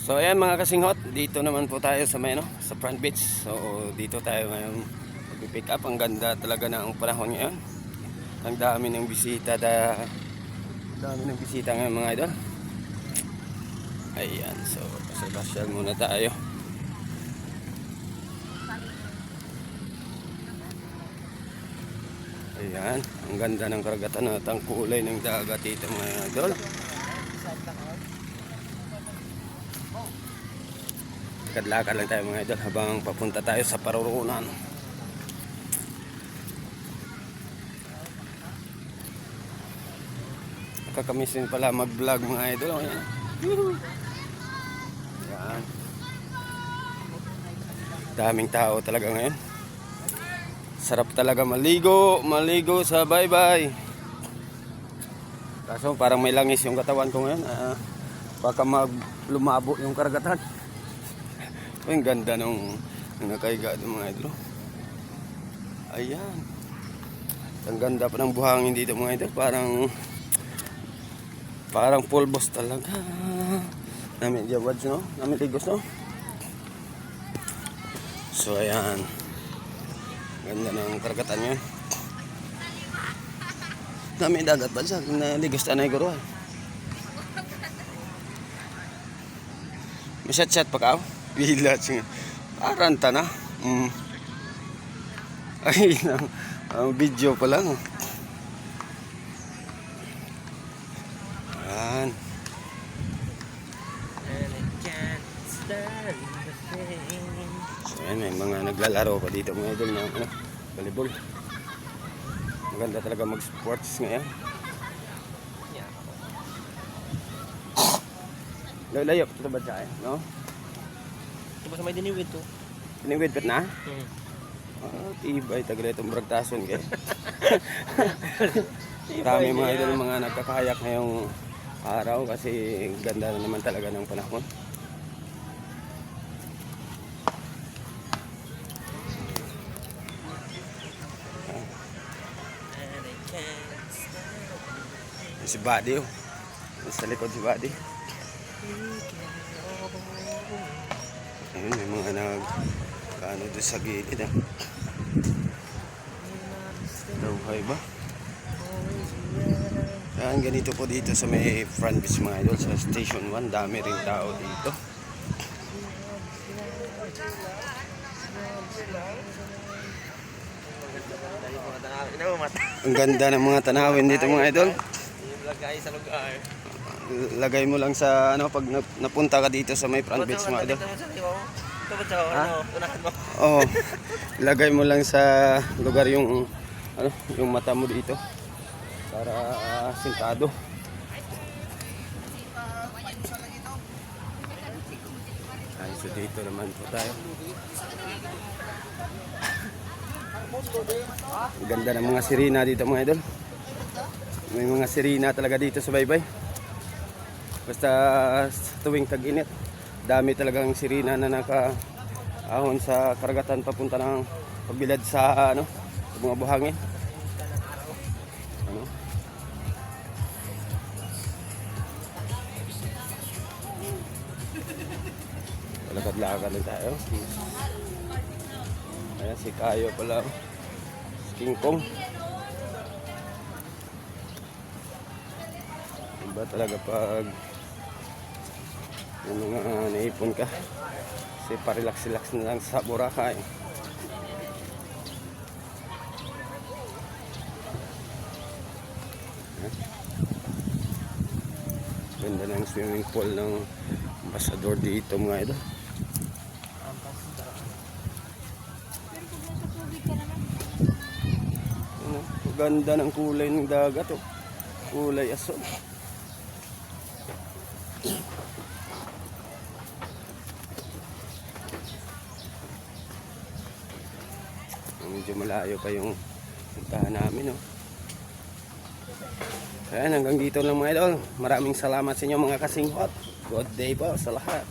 So ayan mga kasinghot, dito naman po tayo sa may sa Front Beach. So dito tayo ngayon mag-pick up. Ang ganda talaga ng panahon ngayon. Ang dami ng bisita ngayon mga idol. Ayan, so pasyal muna tayo. Ayan, ang ganda ng karagatan at ang kulay ng dagat dito mga idol. Lakad-lakad lang tayo mga idol habang papunta tayo sa Parurungan. Nakakamiss din pala mag-vlog mga idol. Ayan. Ayan. Daming tao talaga ngayon. Sarap talaga maligo sa bye-bye. Kaso parang may langis yung katawan ko ngayon. Baka lumabo yung karagatan. Ang ganda nung nakaiga ng mga idol. Ayan. Ang ganda pa ng buhangin dito mga idol. Parang pulbos talaga. Namin jawads no? Namin ligos no? So ayan. Ganda ng karagatan niya. Namin dagat ba siya? Naligos tanay ko ron. Masyat-syat pa ka? Bila siya. Aranta na. Ay, ang video pa lang. Ayan. So, ayan, may mga naglalaro pa dito mga idol ng volleyball. Maganda talaga mag-sports ngayon. Layo, ito ba siya no? Ito ba sa may diniwid to? Diniwid pet na? Tibay, tagal itong bragtason kayo. Marami mga idol mga nagkakayak ngayong araw kasi ganda na naman talaga ng panahon. Si Buddy oh. Sa likod si Buddy. Ayun, may mga nagkano doon sa gilid Dawhay ba? Ayan, ganito po dito sa may Front Beach mga idol sa Station 1. Dami rin tao dito. Ang ganda ng mga tanawin dito mga idol. Lagay sa lugar. Lagay mo lang sa pag napunta ka dito sa may Front Beach mga idol. Ito ba ito? Unahan mo? Oo. Lagay mo lang sa lugar yung yung mata mo dito para sintado. Ay, so dito naman po tayo. Ang ganda ng mga sirena dito mga idol. May mga sirena talaga dito sa baybay. Basta tuwing tag-init, dami talagang sirena na nakaahon sa karagatan papunta ng pagbilad sa sa mga buhangin. Lakad-lakad lang tayo. Ayan si Kayo pala. Si King Kong. Iba talaga pag yung mga naipon ka. Kasi parelax-relax na lang sa Boracay. Ganda ng swimming pool ng Ambassador dito mga idol. Ganda ng kulay ng dagat oh. Kulay aso. Medyo malayo pa yung puntahan namin oh. Ayan, hanggang dito lang mga idol. Maraming salamat sa inyo mga kasinghot. Good day po sa lahat.